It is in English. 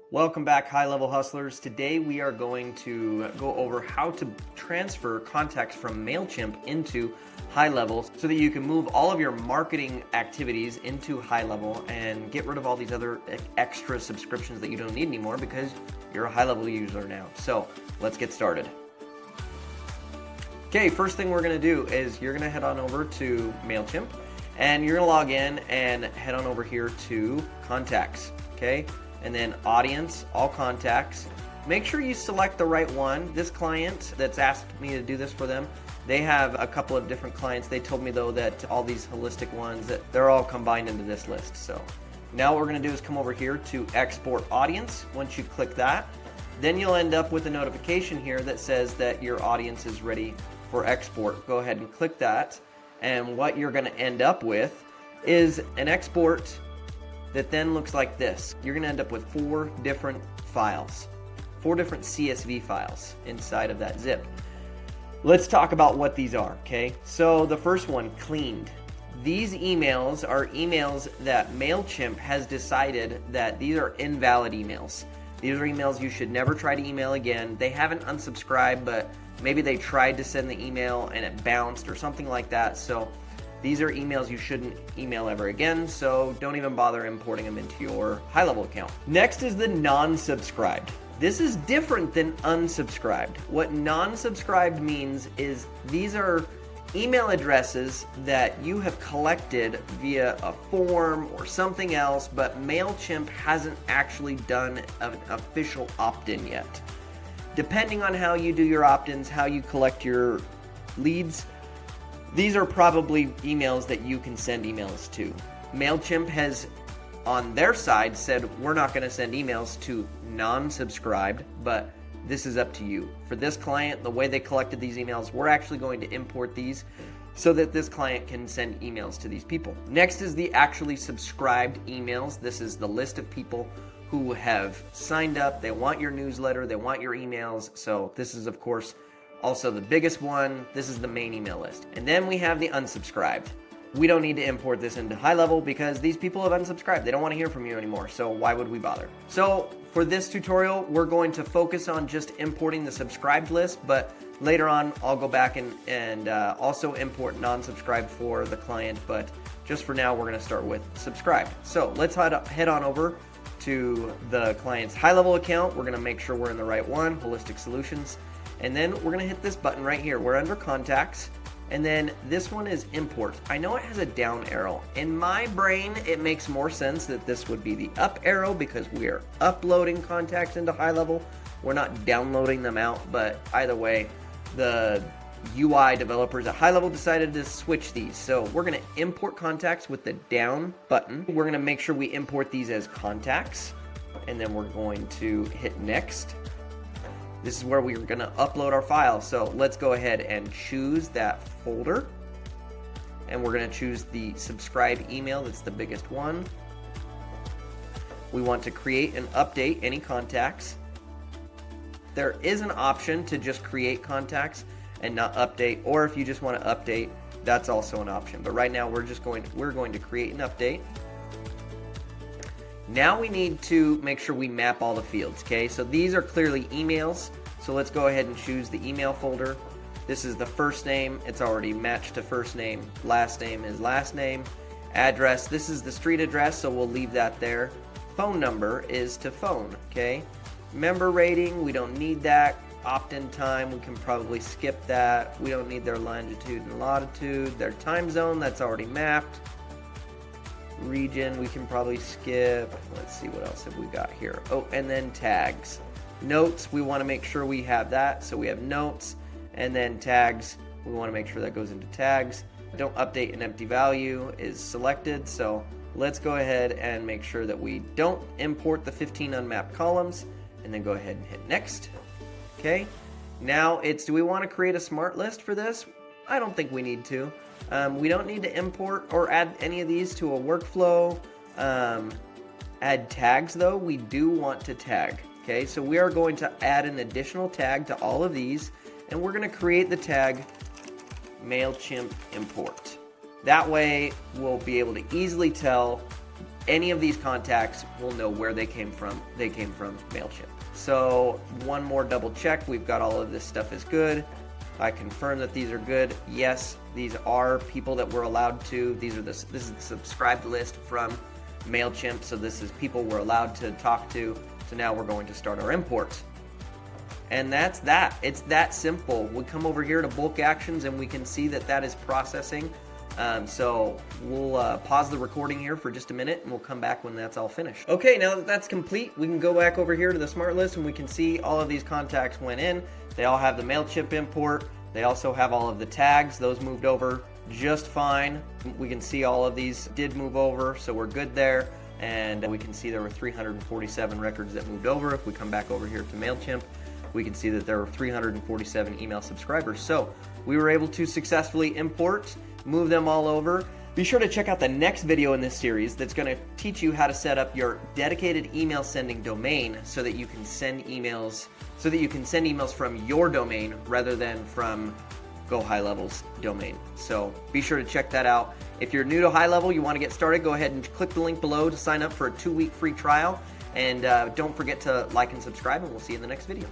Welcome back, high-level hustlers. Today we are going to go over how to transfer contacts from MailChimp into HighLevel so that you can move all of your marketing activities into HighLevel and get rid of all these other extra subscriptions that you don't need anymore because you're a HighLevel user now. So let's get started. Okay, first thing we're going to do is you're going to head on over to MailChimp and you're going to log in and head on over here to Contacts, okay? And then Audience, All Contacts. Make sure you select the right one. This client that's asked me to do this for them, they have a couple of different clients. They told me though that all these holistic ones, that they're all combined into this list. So now what we're going to do is come over here to Export Audience. Once you click that, then you'll end up with a notification here that says that your audience is ready for export. Go ahead and click that. And what you're going to end up with is an export that then looks like this. You're going to end up with 4 different files, 4 different CSV files inside of that zip. Let's talk about what these are, okay? So the first one, cleaned. These emails are emails that MailChimp has decided that these are invalid emails. These are emails you should never try to email again. They haven't unsubscribed, but maybe they tried to send the email and it bounced or something like that. So these are emails you shouldn't email ever again, so don't even bother importing them into your HighLevel account. Next is the non-subscribed. This is different than unsubscribed. What non-subscribed means is these are email addresses that you have collected via a form or something else, but MailChimp hasn't actually done an official opt-in yet. Depending on how you do your opt-ins, how you collect your leads, these are probably emails that you can send emails to. MailChimp has, on their side, said we're not going to send emails to non-subscribed, but this is up to you. For this client, the way they collected these emails, we're actually going to import these so that this client can send emails to these people. Next is the actually subscribed emails. This is the list of people who have signed up. They want your newsletter, they want your emails. So this is, of course, also the biggest one. This is the main email list. And then we have the unsubscribed. We don't need to import this into HighLevel because these people have unsubscribed. They don't want to hear from you anymore, so why would we bother? So for this tutorial, we're going to focus on just importing the subscribed list, but later on I'll go back and also import non-subscribed for the client, but just for now we're going to start with subscribed. So let's head on over to the client's HighLevel account. We're going to make sure we're in the right one, Holistic Solutions. And then we're going to hit this button right here. We're under Contacts, and then this one is Import. I know it has a down arrow. In my brain, it makes more sense that this would be the up arrow because we are uploading contacts into HighLevel. We're not downloading them out, but either way, the UI developers at HighLevel decided to switch these. So we're going to import contacts with the down button. We're going to make sure we import these as contacts, and then we're going to hit Next. This is where we're going to upload our file. So let's go ahead and choose that folder. And we're going to choose the subscribe email. That's the biggest one. We want to create and update any contacts. There is an option to just create contacts and not update. Or if you just want to update, that's also an option. But right now we're going to create and update. Now we need to make sure we map all the fields, okay? So these are clearly emails. So let's go ahead and choose the email folder. This is the first name. It's already matched to first name. Last name is last name. Address, this is the street address, so we'll leave that there. Phone number is to phone, okay? Member rating, we don't need that. Opt-in time, we can probably skip that. We don't need their longitude and latitude. Their time zone, that's already mapped. Region, we can probably skip. Let's see, what else have we got here? Oh, and then tags. Notes, we want to make sure we have that. So we have notes, and then tags, we want to make sure that goes into tags. Don't update an empty value is selected. So let's go ahead and make sure that we don't import the 15 unmapped columns, and then go ahead and hit Next. Okay, now it's, do we want to create a smart list for this? I don't think we need to. We don't need to import or add any of these to a workflow. Add tags though, we do want to tag. Okay, so we are going to add an additional tag to all of these, and we're going to create the tag MailChimp import. That way we'll be able to easily tell any of these contacts will know where they came from. They came from MailChimp. So one more double check. We've got all of this stuff is good. I confirm that these are good. Yes, these are people that we're allowed to. This is the subscribed list from MailChimp. So this is people we're allowed to talk to. So now we're going to start our imports. And that's that. It's that simple. We come over here to bulk actions and we can see that that is processing. So we'll pause the recording here for just a minute and we'll come back when that's all finished. Okay, now that that's complete, we can go back over here to the smart list and we can see all of these contacts went in. They all have the MailChimp import. They also have all of the tags. Those moved over just fine. We can see all of these did move over, so we're good there. And we can see there were 347 records that moved over. If we come back over here to MailChimp, we can see that there were 347 email subscribers. So we were able to successfully import, move them all over. Be sure to check out the next video in this series that's going to teach you how to set up your dedicated email sending domain so that you can send emails from your domain rather than from Go HighLevel's domain. So be sure to check that out. If you're new to HighLevel, you want to get started, go ahead and click the link below to sign up for a 2-week free trial. And don't forget to like and subscribe, and we'll see you in the next video.